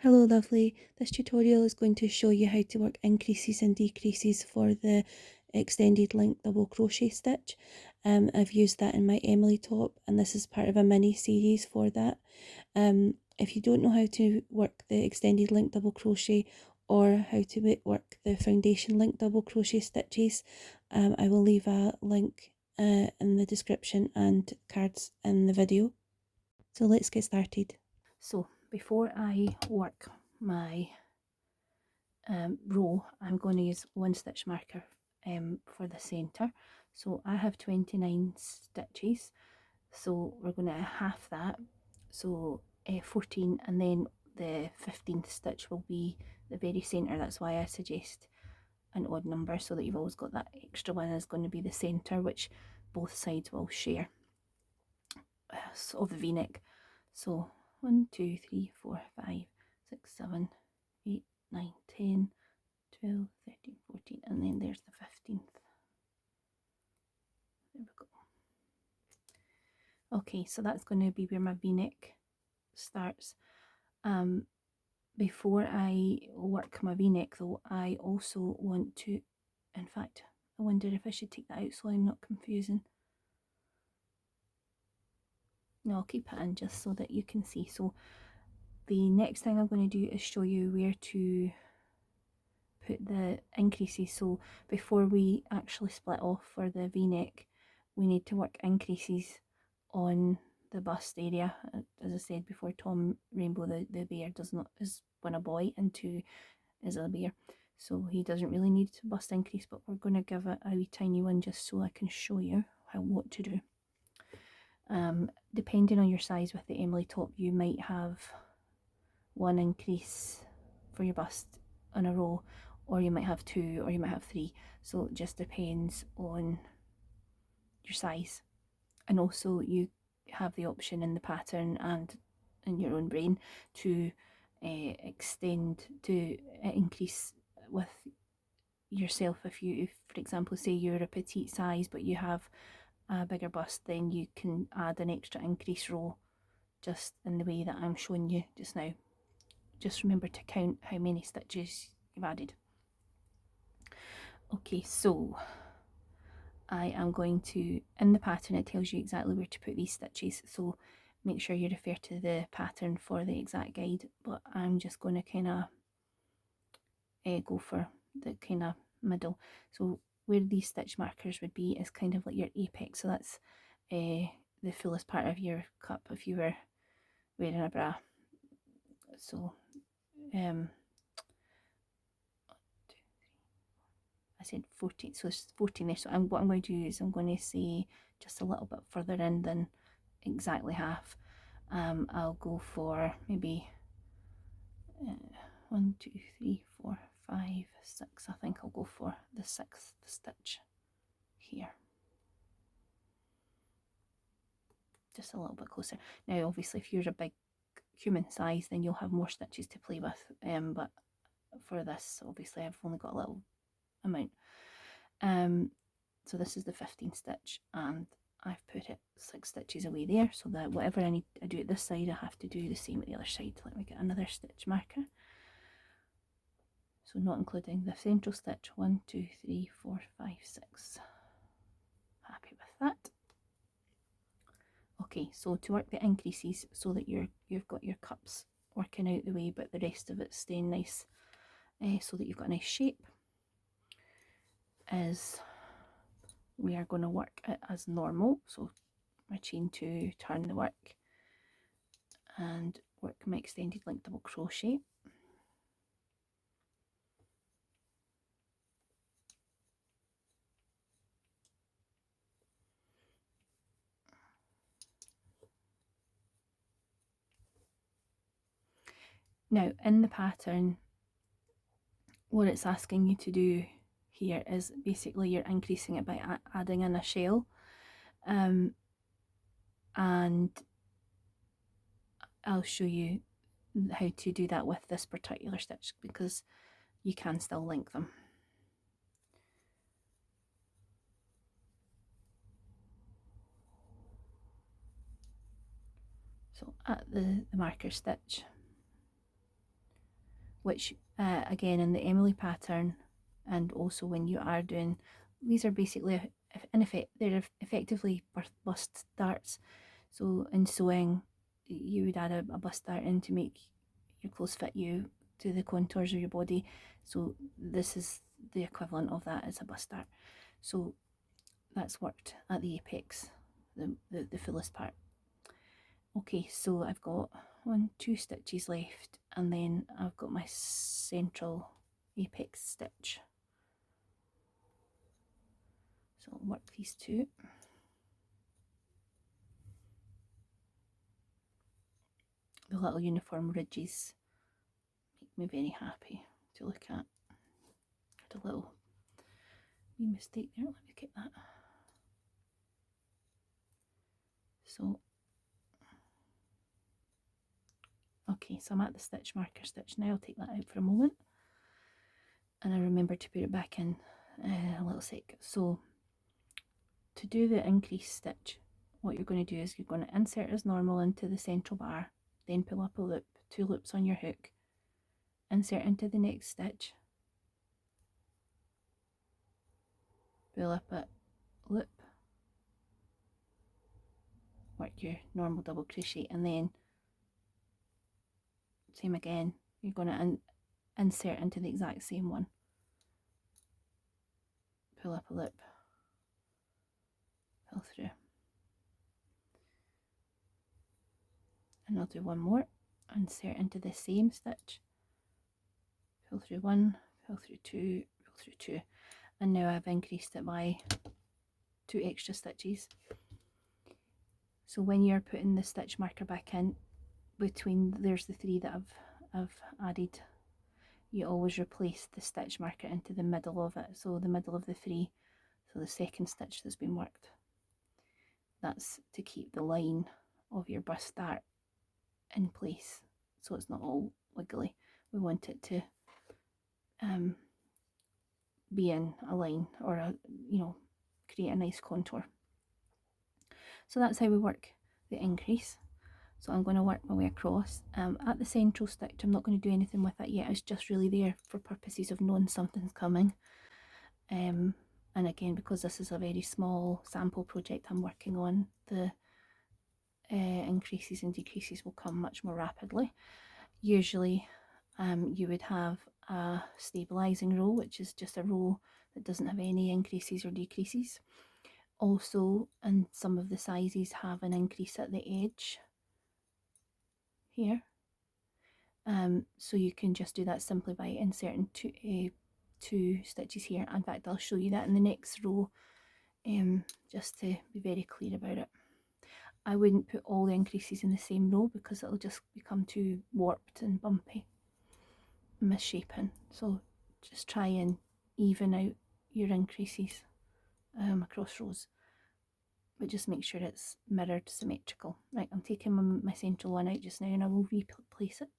Hello lovely, this tutorial is going to show you how to work increases and decreases for the extended length double crochet stitch. I've used that in my Emily top and this is part of a mini series for that. If you don't know how to work the extended length double crochet or how to work the foundation length double crochet stitches, I will leave a link in the description and cards in the video. So let's get started. So before I work my row, I'm going to use one stitch marker for the center. So I have 29 stitches, so we're going to half that, so 14, and then the 15th stitch will be the very center. That's why I suggest an odd number, so that you've always got that extra one is going to be the center, which both sides will share of the v-neck. So 1, 2, 3, 4, 5, 6, 7, 8, 9, 10, 12, 13, 14, and then there's the 15th. There we go. Okay, so that's going to be where my v-neck starts. Before I work my v-neck though, I also want to, in fact, I wonder if I should take that out so I'm not confusing. No, I'll keep it in just so that you can see. So the next thing I'm going to do is show you where to put the increases. So before we actually split off for the v-neck, we need to work increases on the bust area. As I said before, Tom Rainbow the bear is one a boy and two is a bear, so he doesn't really need to bust increase, but we're going to give it a wee tiny one just so I can show you what to do. Depending on your size with the Emily top, you might have one increase for your bust on a row, or you might have two, or you might have three. So it just depends on your size. And also you have the option in the pattern and in your own brain to extend, to increase with yourself. If for example, say you're a petite size but you have a bigger bust, then you can add an extra increase row just in the way that I'm showing you just now. Just remember to count how many stitches you've added. Okay, so I am going to, in the pattern it tells you exactly where to put these stitches, so make sure you refer to the pattern for the exact guide, but I'm just going to kind of go for the kind of middle. So where these stitch markers would be is kind of like your apex, so that's the fullest part of your cup if you were wearing a bra. So I said 14, so it's 14 there. So what I'm going to do is I'm going to say just a little bit further in than exactly half. I'll go for maybe 1, 2, 3, 4, 5, 6. I think I'll go for the 6th stitch here. Just a little bit closer. Now obviously if you're a big human size then you'll have more stitches to play with, but for this obviously I've only got a little amount. So this is the 15th stitch and I've put it 6 stitches away there, so that whatever I need to do at this side I have to do the same at the other side. Let me get another stitch marker. So not including the central stitch. 1, 2, 3, 4, 5, 6. Happy with that. Okay, so to work the increases so that you've got your cups working out the way but the rest of it staying nice, so that you've got a nice shape, is we are going to work it as normal. So my chain 2, turn the work and work my extended length double crochet. Now in the pattern what it's asking you to do here is basically you're increasing it by adding in a shell, and I'll show you how to do that with this particular stitch because you can still link them. So at the marker stitch which again in the Emily pattern, and also when you are doing, these are basically they're effectively bust darts. So in sewing you would add a bust dart in to make your clothes fit you to the contours of your body. So this is the equivalent of that as a bust dart. So that's worked at the apex, the fullest part. Okay, so I've got 2 stitches left, and then I've got my central apex stitch. So I'll work these 2. The little uniform ridges make me very happy to look at. Had a little wee mistake there, let me get that. So, okay, so I'm at the stitch marker stitch now. I'll take that out for a moment, and I remember to put it back in a little sec. So to do the increase stitch, what you're going to do is you're going to insert as normal into the central bar, then pull up a loop, 2 loops on your hook, insert into the next stitch, pull up a loop, work your normal double crochet, and then same again, you're going to insert into the exact same one, pull up a loop, pull through, and I'll do one more, insert into the same stitch, pull through 1, pull through 2, pull through 2, and now I've increased it by 2 extra stitches. So when you're putting the stitch marker back in between, there's the 3 that I've added, you always replace the stitch marker into the middle of it, so the middle of the 3, so the second stitch that's been worked. That's to keep the line of your bust dart in place, so it's not all wiggly. We want it to be in a line, or a, create a nice contour. So that's how we work the increase. So I'm going to work my way across. At the central stitch, I'm not going to do anything with it yet. It's just really there for purposes of knowing something's coming. And again, because this is a very small sample project I'm working on, the increases and decreases will come much more rapidly. Usually you would have a stabilizing row, which is just a row that doesn't have any increases or decreases. Also, and some of the sizes have an increase at the edge here. So you can just do that simply by inserting two stitches here. In fact, I'll show you that in the next row, just to be very clear about it. I wouldn't put all the increases in the same row because it'll just become too warped and bumpy, misshapen. So just try and even out your increases across rows, but just make sure it's mirrored symmetrical. Right, I'm taking my central one out just now, and I will replace it.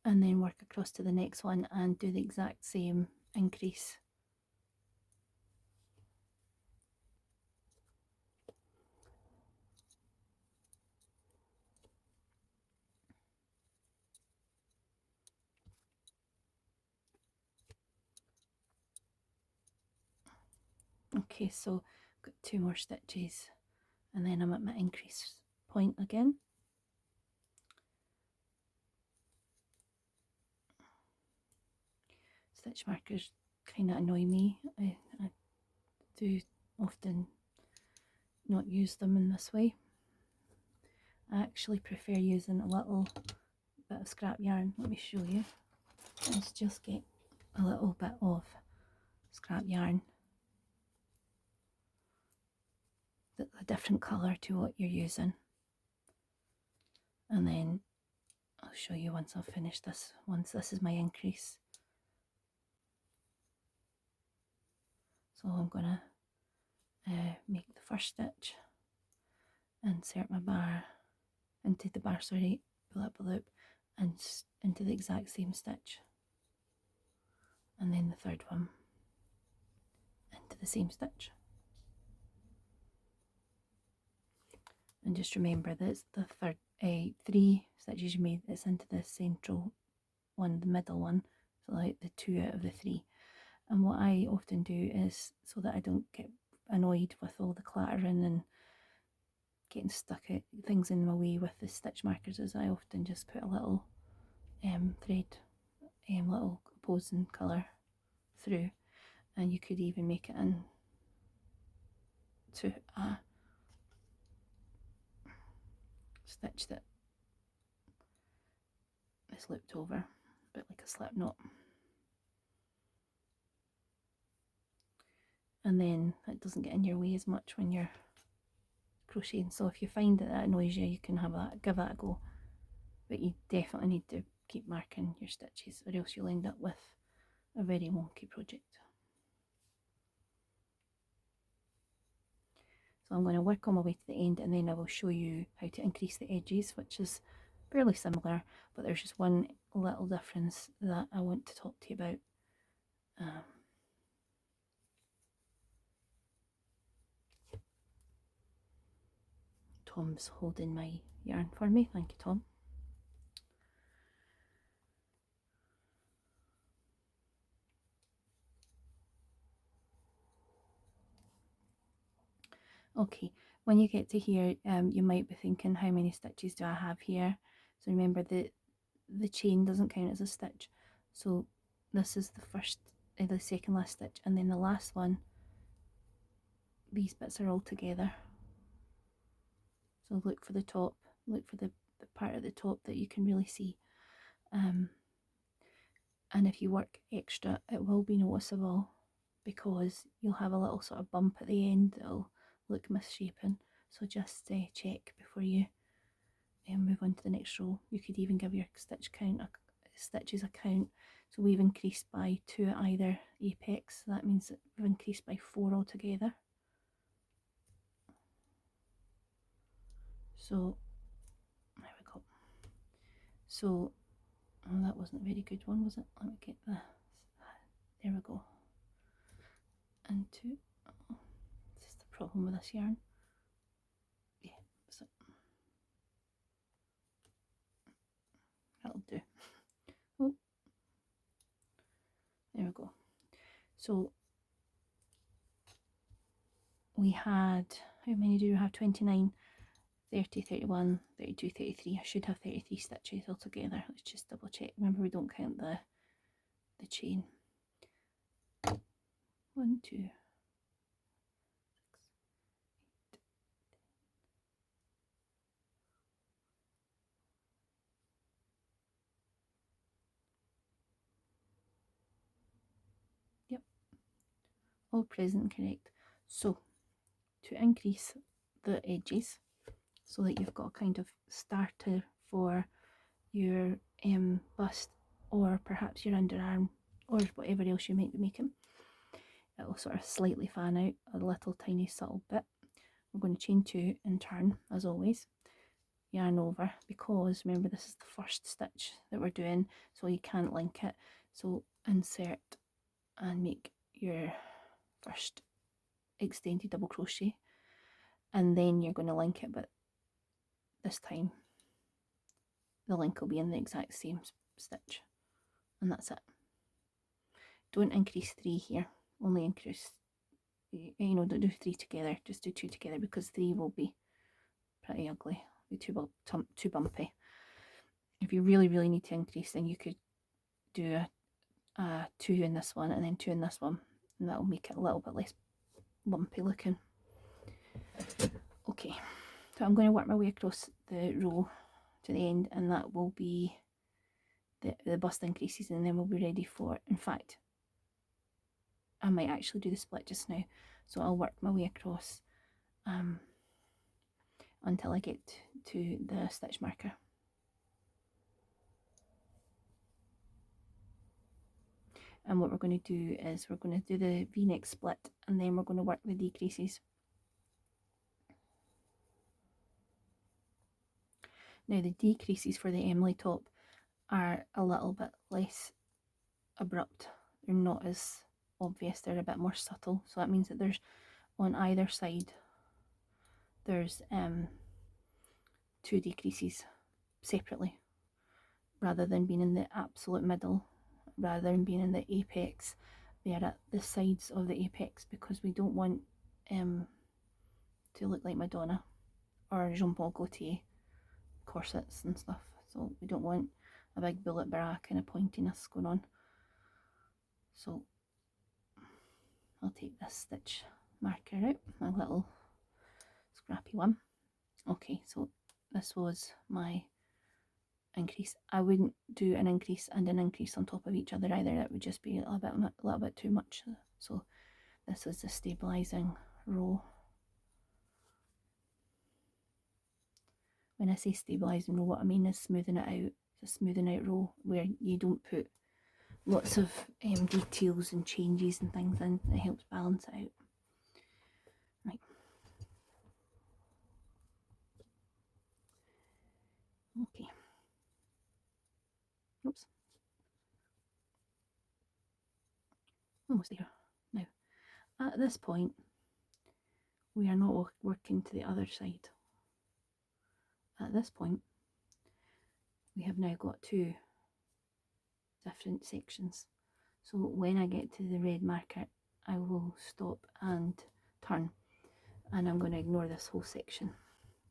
And then work across to the next one and do the exact same increase. Okay, so I've got 2 more stitches, and then I'm at my increase point again. Stitch markers kind of annoy me. I do often not use them in this way. I actually prefer using a little bit of scrap yarn. Let me show you. Let's just get a little bit of scrap yarn, a different colour to what you're using, and then I'll show you once I've finished this. Once this is my increase. So I'm gonna make the first stitch, insert my bar into the bar, sorry, pull up a loop, and into the exact same stitch, and then the third one into into the same stitch. And just remember that it's the third 3 stitches you made that's into the central one, the middle one, so like the 2 out of the 3. And what I often do is, so that I don't get annoyed with all the clattering and getting stuck at things in my way with the stitch markers, is I often just put a little thread, little opposing colour through, and you could even make it in to a stitch that is looped over, a bit like a slip knot. And then it doesn't get in your way as much when you're crocheting. So if you find that annoys you, you can give that a go. But you definitely need to keep marking your stitches, or else you'll end up with a very wonky project. So I'm going to work on my way to the end, and then I will show you how to increase the edges, which is fairly similar, but there's just one little difference that I want to talk to you about. Tom's holding my yarn for me. Thank you, Tom. Okay, when you get to here, you might be thinking, how many stitches do I have here? So remember that the chain doesn't count as a stitch. So this is the second last stitch, and then the last one, these bits are all together. So look for the top, look for the part at the top that you can really see. And if you work extra, it will be noticeable, because you'll have a little sort of bump at the end that'll look misshapen. So just check before you move on to the next row. You could even give your stitches a count. So we've increased by 2 at either apex, so that means that we've increased by 4 altogether. So there we go. So that wasn't a very good one, was it? Let me get the, there we go. And 2. Oh, this is the problem with this yarn. Yeah, so that'll do. Oh, there we go. So we had, how many do we have? 29, 30, 31, 32, 33. I should have 33 stitches altogether. Let's just double check. Remember, we don't count the chain. 1, 2, 6, 8. Yep, all present and correct. So to increase the edges, so that you've got a kind of starter for your bust, or perhaps your underarm, or whatever else you might be making, it'll sort of slightly fan out a little tiny subtle bit. We're going to chain 2 and turn, as always, yarn over, because remember, this is the first stitch that we're doing, so you can't link it. So insert and make your first extended double crochet, and then you're going to link it, but this time the link will be in the exact same stitch, and that's it. Don't increase 3 here, only increase, don't do 3 together, just do 2 together, because 3 will be pretty ugly, be too bumpy. If you really need to increase, then you could do a 2 in this one and then 2 in this one, and that will make it a little bit less lumpy looking. Okay, so I'm going to work my way across the row to the end, and that will be the bust increases, and then we'll be ready for, in fact, I might actually do the split just now. So I'll work my way across until I get to the stitch marker. And what we're going to do is we're going to do the V-neck split, and then we're going to work the decreases. Now the decreases for the Emily top are a little bit less abrupt. They're not as obvious, they're a bit more subtle. So that means that there's, on either side, there's 2 decreases separately, rather than being in the absolute middle, rather than being in the apex. They are at the sides of the apex, because we don't want to look like Madonna or Jean-Paul Gaultier corsets and stuff. So we don't want a big bullet bra kind of pointiness going on. So I'll take this stitch marker out, my little scrappy one. Okay, so this was my increase. I wouldn't do an increase and an increase on top of each other either. That would just be a little bit too much. So this is the stabilizing row. When I say stabilizing row, what I mean is smoothing it out. It's a smoothing out row where you don't put lots of details and changes and things in. It helps balance it out. Right. Okay. Oops. Almost there. Now, at this point, we are not working to the other side. At this point, we have now got 2 different sections. So when I get to the red marker, I will stop and turn, and I'm going to ignore this whole section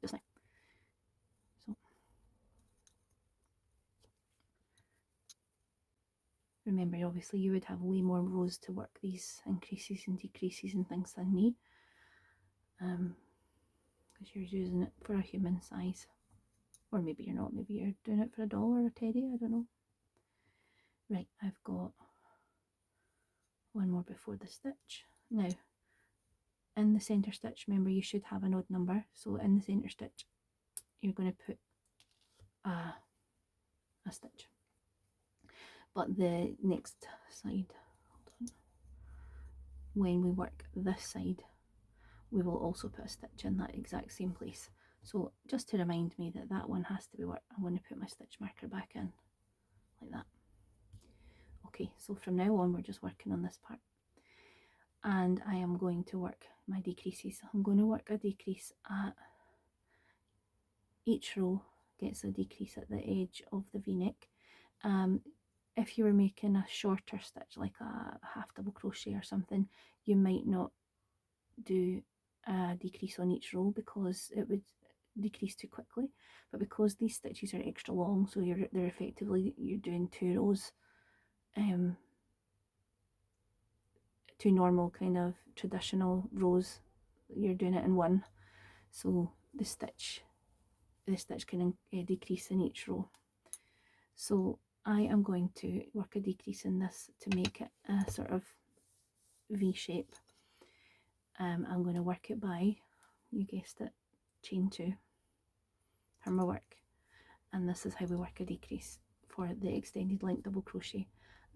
just now. So remember, obviously you would have way more rows to work these increases and decreases and things than me, because you're using it for a human size, or maybe you're not, maybe you're doing it for a doll or a teddy, I don't know. Right, I've got one more before the stitch. Now in the center stitch, remember you should have an odd number, so in the center stitch you're going to put a stitch. But the next side, hold on, when we work this side, we will also put a stitch in that exact same place. So just to remind me that that one has to be worked, I'm going to put my stitch marker back in like that. Okay, so from now on we're just working on this part, and I am going to work my decreases. I'm going to work a decrease at each row, gets a decrease at the edge of the v-neck. If you were making a shorter stitch, like a half double crochet or something, you might not do a decrease on each row because it would decrease too quickly. But because these stitches are extra long, so they're effectively, you're doing 2 rows, 2 normal kind of traditional rows, you're doing it in one, so the stitch can decrease in each row. So I am going to work a decrease in this to make it a sort of V shape. I'm going to work it by, you guessed it, chain 2 for my work, and this is how we work a decrease for the extended length double crochet.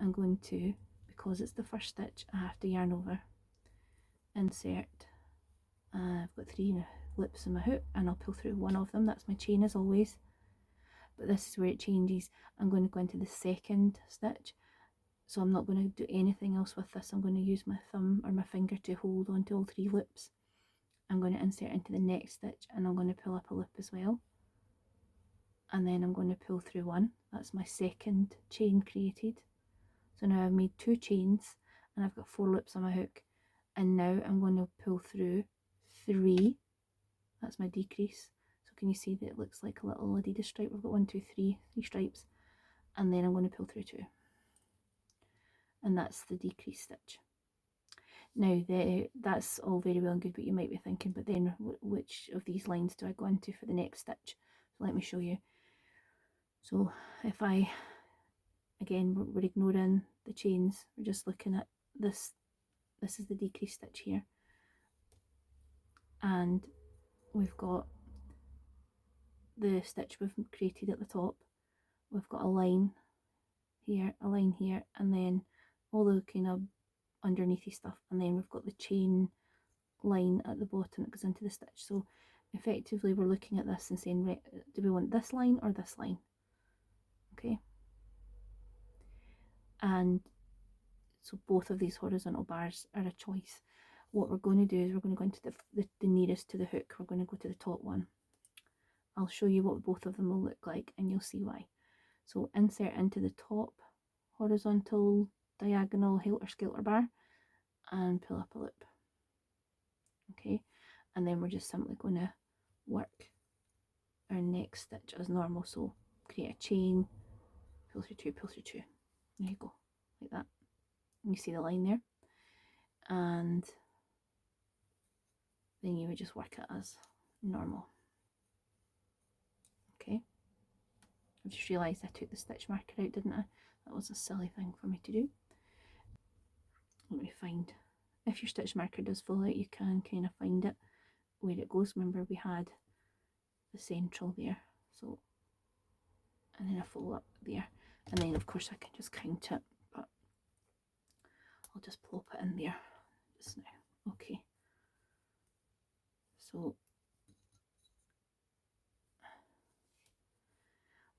I'm going to, because it's the first stitch, I have to yarn over, insert, I've got 3 loops in my hook, and I'll pull through one of them. That's my chain as always, but this is where it changes. I'm going to go into the second stitch, so I'm not going to do anything else with this. I'm going to use my thumb or my finger to hold onto all 3 loops. I'm going to insert into the next stitch, and I'm going to pull up a loop as well, and then I'm going to pull through one. That's my second chain created. So now I've made 2 chains and I've got 4 loops on my hook, and now I'm going to pull through 3. That's my decrease. So can you see that it looks like a little Adidas stripe? We've got 1, 2, 3 stripes, and then I'm going to pull through 2, and that's the decrease stitch. Now that's all very well and good, but you might be thinking, but then which of these lines do I go into for the next stitch? So let me show you. So if I, again, we're ignoring the chains, we're just looking at this. This is the decrease stitch here, and we've got the stitch we've created at the top. We've got a line here, a line here, and then all the kind of underneathy stuff, and then we've got the chain line at the bottom that goes into the stitch. So effectively we're looking at this and saying, right, do we want this line or this line? Okay, and So both of these horizontal bars are a choice. What we're going to do is we're going to go into the nearest to the hook. We're going to go to the top one. I'll show you what both of them will look like and you'll see why. So insert into the top horizontal diagonal helter-skelter bar and pull up a loop. Okay, and then we're just simply going to work our next stitch as normal. So create a chain, pull through two, pull through two. There you go, like that. You see the line there, and then you would just work it as normal. Okay, I just realised I took the stitch marker out, didn't I? That was a silly thing for me to do. Let me find, if your stitch marker does fall out, you can kind of find it where it goes. Remember we had the central there, so, and then a follow up there, and then of course I can just count it, but I'll just plop it in there just now. Okay, so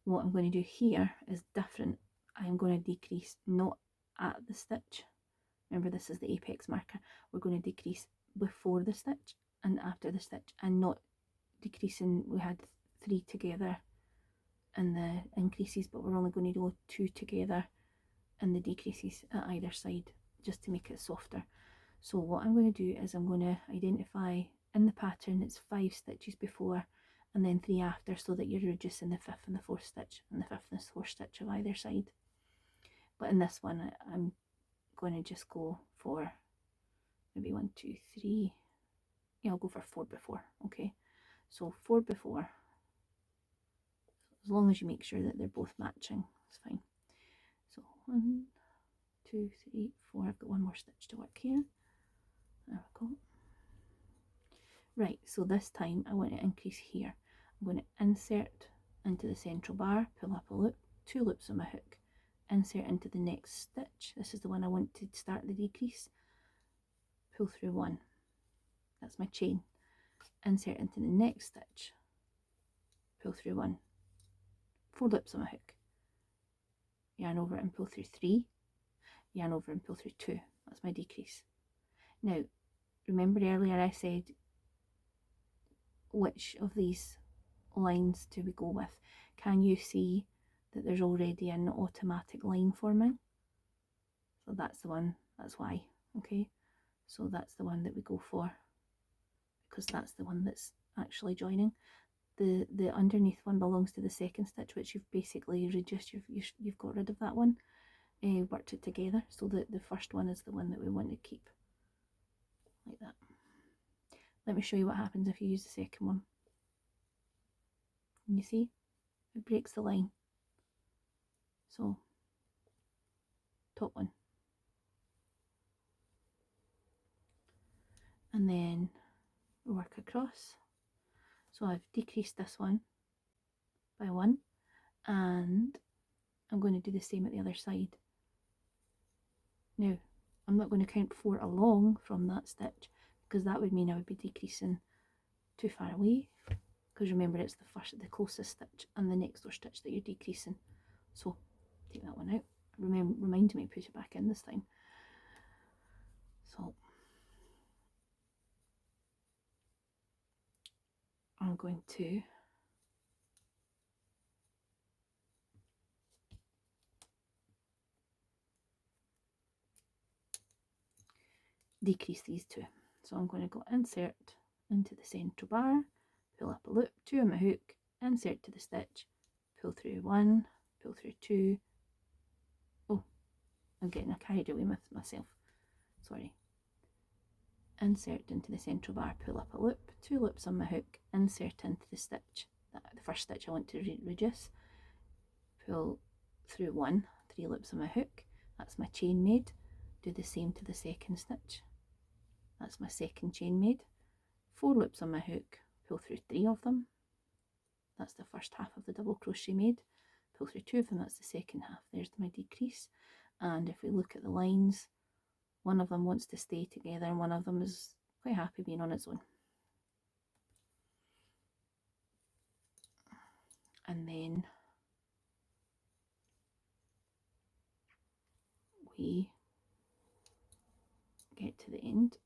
what I'm going to do here is different. I'm going to decrease not at the stitch. Remember, this is the apex marker. We're going to decrease before the stitch and after the stitch, and not decreasing. We had 3 together in the increases, but we're only going to do 2 together in the decreases at either side, just to make it softer. So what I'm going to do is I'm going to identify in the pattern it's 5 stitches before and then 3 after, so that you're reducing the 5th and the 4th stitch and the 5th and the 4th stitch of either side. But in this one I'm going to just go for maybe 1, 2, 3, yeah, I'll go for 4 before. Okay, so 4 before, as long as you make sure that they're both matching, it's fine. So 1, 2, 3, 4, I've got one more stitch to work here. There we go. Right, so this time I want to increase here. I'm going to insert into the central bar, pull up a loop, 2 loops on my hook, insert into the next stitch. This is the one I want to start the decrease. Pull through 1. That's my chain. Insert into the next stitch. Pull through 1. 4 loops on my hook. Yarn over and pull through 3. Yarn over and pull through 2. That's my decrease. Now, remember earlier I said which of these lines do we go with? Can you see that there's already an automatic line forming? So that's the one, that's why. Okay, so that's the one that we go for, because that's the one that's actually joining. The underneath one belongs to the second stitch, which you've basically reduced. You've got rid of that one, worked it together, so that the first one is the one that we want to keep, like that. Let me show you what happens if you use the second one. And you see, it breaks the line. So, top one. And then work across. So I've decreased this one by 1, and I'm going to do the same at the other side. Now, I'm not going to count 4 along from that stitch, because that would mean I would be decreasing too far away, because remember it's the closest stitch and the next door stitch that you're decreasing. So take that one out. Remind me to put it back in this time. So I'm going to decrease these 2. So I'm going to go insert into the central bar, pull up a loop, 2 on my hook, insert to the stitch, pull through 1, pull through 2. Oh, I'm getting carried away with myself, sorry. Insert into the central bar, pull up a loop, 2 loops on my hook, insert into the stitch, the first stitch I want to reduce, pull through 1, 3 loops on my hook, that's my chain made. Do the same to the second stitch, that's my second chain made. 4 loops on my hook, pull through 3 of them, that's the first half of the double crochet made. Pull through 2 of them, that's the second half. There's my decrease. And if we look at the lines, one of them wants to stay together and one of them is quite happy being on its own. And then we get to the end.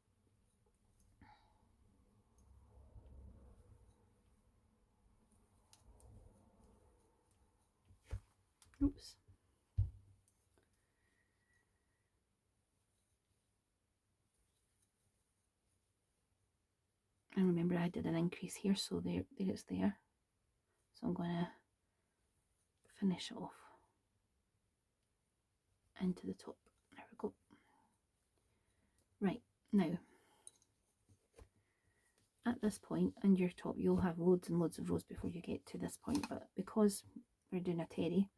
Oops. And remember I did an increase here, so there it's there. So I'm going to finish it off into the top. There we go. Right, now at this point in your top you'll have loads and loads of rows before you get to this point, but because we're doing a terry,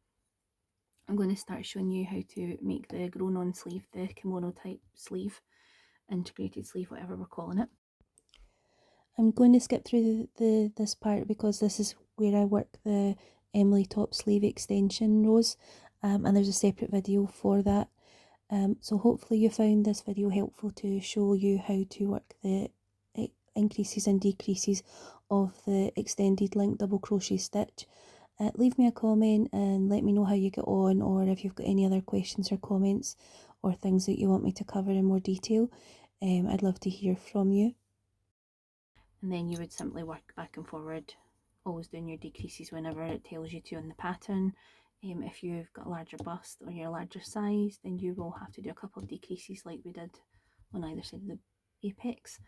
I'm going to start showing you how to make the grown on sleeve, the kimono type sleeve, integrated sleeve, whatever we're calling it. I'm going to skip through this part because this is where I work the Emily top sleeve extension rows, and there's a separate video for that. So hopefully you found this video helpful to show you how to work the increases and decreases of the extended link double crochet stitch. Leave me a comment and let me know how you get on, or if you've got any other questions or comments or things that you want me to cover in more detail. I'd love to hear from you. And then you would simply work back and forward, always doing your decreases whenever it tells you to on the pattern. If you've got a larger bust or you're a larger size, then you will have to do a couple of decreases like we did on either side of the apex.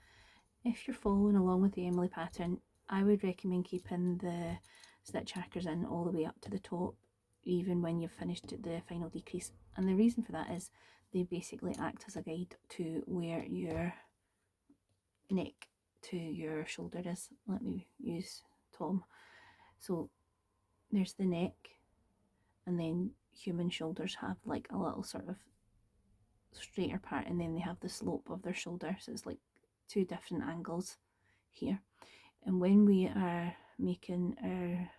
If you're following along with the Emily pattern, I would recommend keeping the stitch markers in all the way up to the top, even when you've finished the final decrease. And the reason for that is they basically act as a guide to where your neck to your shoulder is. Let me use Tom. So there's the neck, and then human shoulders have like a little sort of straighter part, and then they have the slope of their shoulder, so it's like two different angles here. And when we are making our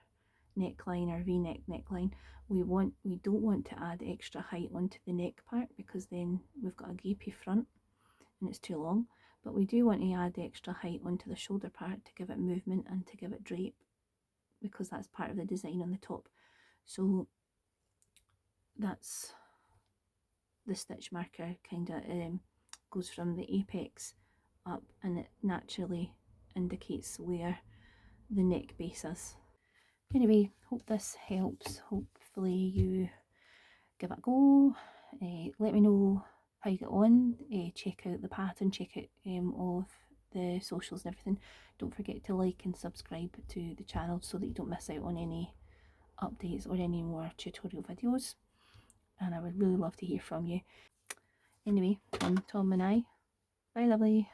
neckline, our v-neck neckline, we don't want to add extra height onto the neck part, because then we've got a gapey front and it's too long. But we do want to add extra height onto the shoulder part to give it movement and to give it drape, because that's part of the design on the top. So that's the stitch marker kind of goes from the apex up, and it naturally indicates where the neck base is. Anyway, hope this helps. Hopefully you give it a go. Let me know how you get on. Check out the pattern, check out all of the socials and everything. Don't forget to like and subscribe to the channel so that you don't miss out on any updates or any more tutorial videos. And I would really love to hear from you. Anyway, from Tom and I, bye lovely.